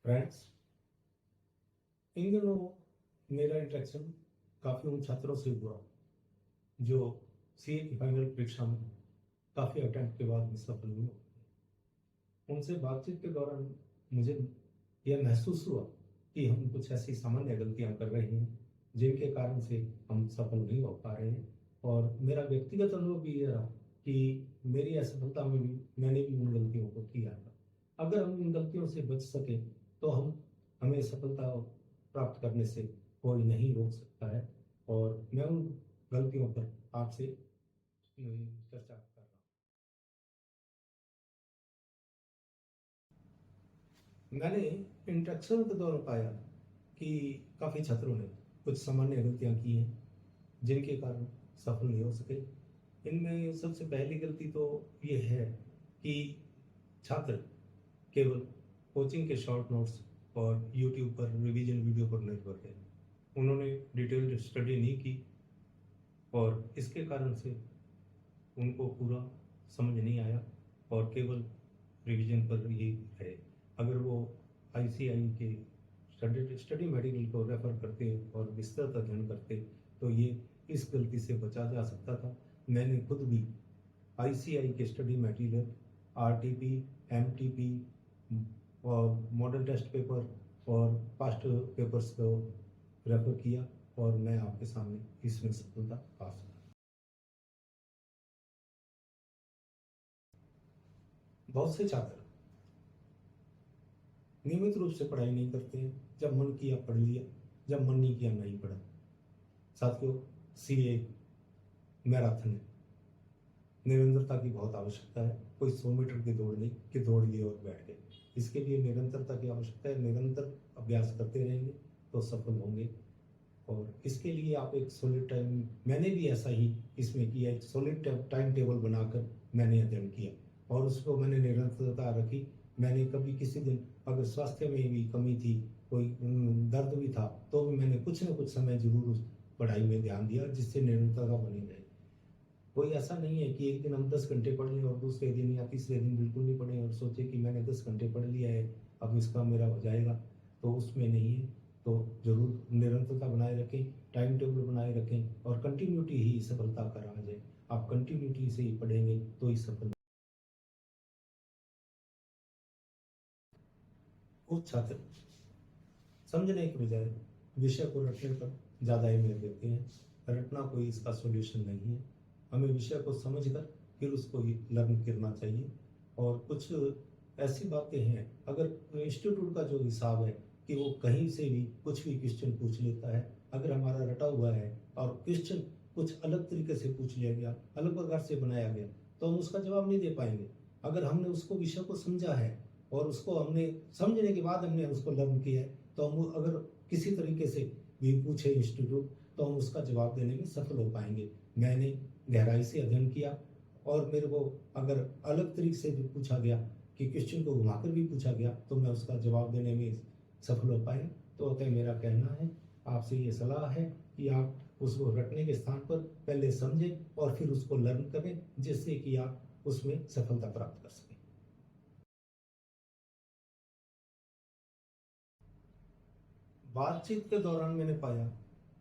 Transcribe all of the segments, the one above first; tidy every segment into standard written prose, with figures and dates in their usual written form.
Friends, इन दिनों मेरा interaction काफ़ी उन छात्रों से हुआ जो सीए की फाइनल परीक्षा में काफ़ी अटेम्प्ट के बाद में सफल हुए। उनसे बातचीत के दौरान मुझे यह महसूस हुआ कि हम कुछ ऐसी सामान्य गलतियां कर रहे हैं जिनके कारण से हम सफल नहीं हो पा रहे हैं। और मेरा व्यक्तिगत अनुभव भी यह रहा कि मेरी असफलता में भी मैंने भी उन गलतियों को किया था। अगर हम इन गलतियों से बच सके तो हमें सफलता प्राप्त करने से कोई नहीं रोक सकता है। और मैं उन गलतियों पर आपसे चर्चा कर रहा हूँ। मैंने इंट्रैक्शन के दौरान पाया कि काफ़ी छात्रों ने कुछ सामान्य गलतियां की हैं जिनके कारण सफल नहीं हो सके। इनमें सबसे पहली गलती तो ये है कि छात्र केवल कोचिंग के शॉर्ट नोट्स और यूट्यूब पर रिवीजन वीडियो पर निर्भर है। उन्होंने डिटेल्ड स्टडी नहीं की और इसके कारण से उनको पूरा समझ नहीं आया और केवल रिवीजन पर ही रहे। अगर वो आईसीआई के स्टडी मटेरियल को रेफर करते और विस्तृत अध्ययन करते तो ये इस गलती से बचा जा सकता था। मैंने खुद भी आईसीआई के स्टडी मटेरियल, आरटीपी, एमटीपी और मॉडल टेस्ट पेपर और पास्ट पेपर्स को रेफर किया और मैं आपके सामने इसमें सफलता पा सका। बहुत से छात्र नियमित रूप से पढ़ाई नहीं करते हैं। जब मन किया पढ़ लिया, जब मन नहीं किया नहीं पढ़ा। साथियों, सीए मैराथन है, निरंतरता की बहुत आवश्यकता है। कोई 100 मीटर की दौड़ नहीं कि दौड़ लिए और बैठ गए। इसके लिए निरंतरता की आवश्यकता है। निरंतर अभ्यास करते रहेंगे तो सफल होंगे। और इसके लिए आप एक सॉलिड टाइम, मैंने भी ऐसा ही इसमें किया, एक सॉलिड टाइम टेबल बनाकर मैंने अध्ययन किया और उसको मैंने निरंतरता रखी। मैंने कभी किसी दिन अगर स्वास्थ्य में भी कमी थी, कोई दर्द भी था, तो भी मैंने कुछ न कुछ समय जरूर उस पढ़ाई में ध्यान दिया जिससे निरंतरता बनी रहे। कोई ऐसा नहीं है कि एक दिन हम 10 घंटे पढ़ लें और दूसरे दिन या तीसरे दिन बिल्कुल नहीं पढ़ें और सोचे कि मैंने 10 घंटे पढ़ लिया है अब इसका मेरा हो जाएगा, तो उसमें नहीं है। तो जरूर निरंतरता बनाए रखें, टाइम टेबल बनाए रखें और कंटिन्यूटी ही सफलता का राज है। आप कंटिन्यूटी से ही पढ़ेंगे तो ही सफल। कुछ छात्र समझने के बजाय विषय को रटने पर ज़्यादा अहमियत देते हैं। रटना कोई इसका सॉल्यूशन नहीं है। हमें विषय को समझकर फिर उसको लर्न करना चाहिए। और कुछ ऐसी बातें हैं, अगर इंस्टीट्यूट का जो हिसाब है कि वो कहीं से भी कुछ भी क्वेश्चन पूछ लेता है, अगर हमारा रटा हुआ है और क्वेश्चन कुछ अलग तरीके से पूछ लिया गया, अलग प्रकार से बनाया गया, तो हम उसका जवाब नहीं दे पाएंगे। अगर हमने उसको विषय को समझा है और उसको हमने समझने के बाद हमने उसको लर्न किया है, तो हम अगर किसी तरीके से भी पूछे इंस्टीट्यूट तो हम उसका जवाब देने में सफल हो पाएंगे। मैंने गहराई से अध्ययन किया और मेरे को अगर अलग तरीके से भी पूछा गया कि क्वेश्चन को घुमाकर भी पूछा गया तो मैं उसका जवाब देने में सफल हो पाया। तो अतः मेरा कहना है, आपसे ये सलाह है कि आप उसको रटने के स्थान पर पहले समझें और फिर उसको लर्न करें, जिससे कि आप उसमें सफलता प्राप्त कर सकें। बातचीत के दौरान मैंने पाया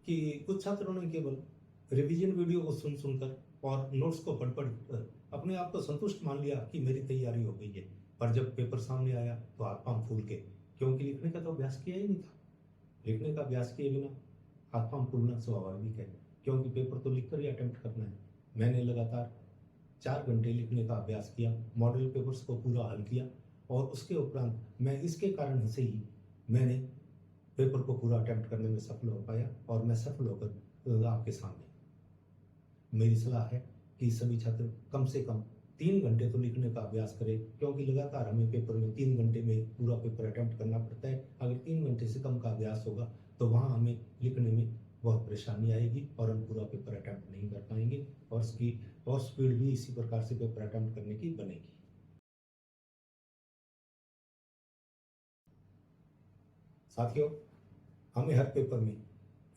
कि कुछ छात्रों ने केवल रिवीजन वीडियो को सुन सुनकर और नोट्स को पढ़ पढ़ कर अपने आप को संतुष्ट मान लिया कि मेरी तैयारी हो गई है। पर जब पेपर सामने आया तो हाथ पांव फूल के, क्योंकि लिखने का तो अभ्यास किया ही नहीं था। लिखने का अभ्यास किए बिना हाथ पांव फूलना स्वाभाविक है, क्योंकि पेपर तो लिखकर ही अटेम्प्ट करना है। मैंने लगातार 4 घंटे लिखने का अभ्यास किया, मॉडल पेपर्स को पूरा हल किया और उसके उपरांत मैं इसके कारण से ही मैंने पेपर को पूरा अटेम्प्ट करने में सफल हो पाया और मैं सफल होकर आपके सामने। मेरी सलाह है कि सभी छात्र कम से कम 3 घंटे तो लिखने का अभ्यास करें, क्योंकि लगातार हमें पेपर में 3 घंटे में पूरा पेपर अटेम्प्ट करना पड़ता है। अगर 3 घंटे से कम का अभ्यास होगा तो वहाँ हमें लिखने में बहुत परेशानी आएगी और हम पूरा पेपर अटेम्प्ट नहीं कर पाएंगे और उसकी और स्पीड भी इसी प्रकार से पेपर अटेम्प्ट करने की बनेगी। साथियों, हमें हर पेपर में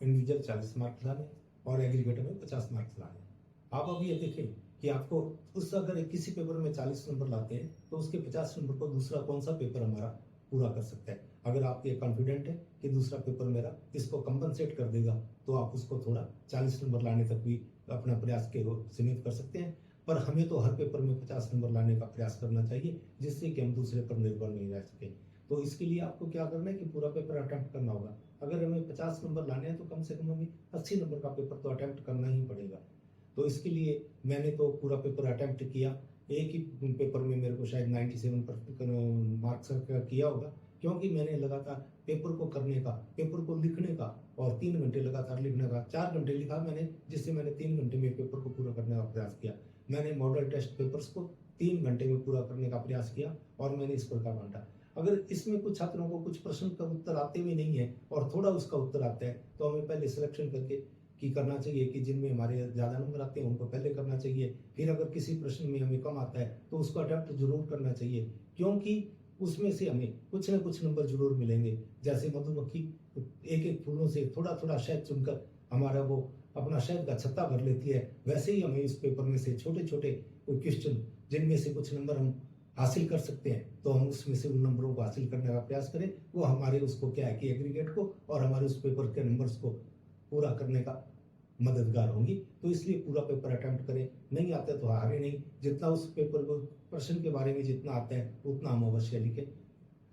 इंडिविजुअल 40 मार्क्स लाने और एग्रीगेट में 50 मार्क्स लाने। आप अभी ये देखें कि आपको उस अगर किसी पेपर में 40 नंबर लाते हैं तो उसके 50 नंबर को दूसरा कौन सा पेपर हमारा पूरा कर सकता है। अगर आप ये कॉन्फिडेंट है कि दूसरा पेपर मेरा इसको कंपनसेट कर देगा, तो आप उसको थोड़ा 40 नंबर लाने तक भी अपना प्रयास के सीमित कर सकते हैं। पर हमें तो हर पेपर में 50 नंबर लाने का प्रयास करना चाहिए, जिससे कि हम दूसरे पर निर्भर नहीं रह सकें। तो इसके लिए आपको क्या करना है कि पूरा पेपर अटेम्प्ट करना होगा। अगर हमें 50 नंबर लाने हैं तो कम से कम हमें 80 नंबर का पेपर तो अटेम्प्ट करना ही पड़ेगा। तो इसके लिए मैंने तो पूरा पेपर अटेम्प्ट किया। एक ही पेपर में मेरे को शायद 97% मार्क्स का किया होगा, क्योंकि मैंने लगातार पेपर को करने का, पेपर को लिखने का और 3 घंटे लगातार लिखने का, 4 घंटे लिखा मैंने, जिससे मैंने 3 घंटे में पेपर को पूरा करने का प्रयास किया। मैंने मॉडल टेस्ट पेपर्स को 3 घंटे में पूरा करने का प्रयास किया और मैंने इस प्रकार बांटा। अगर इसमें कुछ छात्रों को कुछ प्रश्न का उत्तर आते भी नहीं है और थोड़ा उसका उत्तर आता है, तो हमें पहले सिलेक्शन करके की करना चाहिए कि जिनमें हमारे ज़्यादा नंबर आते हैं उनको पहले करना चाहिए। फिर अगर किसी प्रश्न में हमें कम आता है तो उसको अटेम्प्ट जरूर करना चाहिए, क्योंकि उसमें से हमें कुछ ना कुछ नंबर जरूर मिलेंगे। जैसे मधुमक्खी एक एक फूलों से थोड़ा थोड़ा शहद चुनकर हमारा वो अपना शहद का छत्ता भर लेती है, वैसे ही हमें इस पेपर में से छोटे छोटे कोई क्वेश्चन जिनमें से कुछ नंबर हम हासिल कर सकते हैं, तो हम उसमें से उन नंबरों को हासिल करने का प्रयास करें। वो हमारे उसको क्या है कि एग्रीगेट को और हमारे उस पेपर के नंबर्स को पूरा करने का मददगार होंगी। तो इसलिए पूरा पेपर अटेम्प्ट करें। नहीं आता तो हारे नहीं, जितना उस पेपर को प्रश्न के बारे में जितना आता है उतना हम अवश्य लिखें।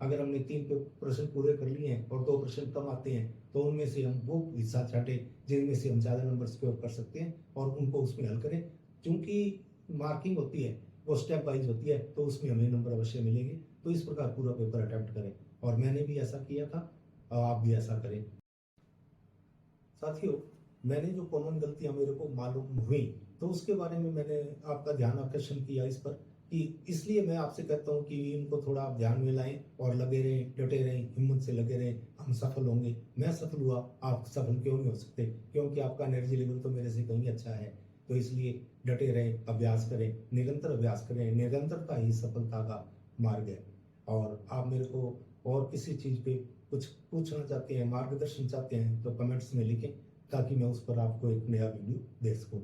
अगर हमने 3 प्रश्न पूरे कर लिए हैं और 2 प्रश्न कम आते हैं, तो उनमें से हम वो हिस्सा छांटें जिनमें से हम ज़्यादा नंबर स्कोर कर सकते हैं और उनको उसमें हल करें। चूंकि मार्किंग होती है वो स्टेप वाइज होती है, तो उसमें हमें नंबर अवश्य मिलेंगे। तो इस प्रकार पूरा पेपर अटेम्प्ट करें, और मैंने भी ऐसा किया था और आप भी ऐसा करें। साथियों, मैंने जो कॉमन गलतियां मेरे को मालूम हुई, तो उसके बारे में मैंने आपका ध्यान आकर्षण किया इस पर, कि इसलिए मैं आपसे कहता हूं कि इनको थोड़ा आप ध्यान में लाएं और लगे रहें, डटे रहें, हिम्मत से लगे रहें। हम सफल होंगे। मैं सफल हुआ, आप सफल क्यों नहीं हो सकते? क्योंकि आपका एनर्जी लेवल तो मेरे से कहीं अच्छा है। तो इसलिए डटे रहें, अभ्यास करें, निरंतर अभ्यास करें। निरंतरता ही सफलता का मार्ग है। और आप मेरे को और किसी चीज़ पे कुछ पूछना चाहते हैं, मार्गदर्शन चाहते हैं, तो कमेंट्स में लिखें, ताकि मैं उस पर आपको एक नया वीडियो दे सकूँ।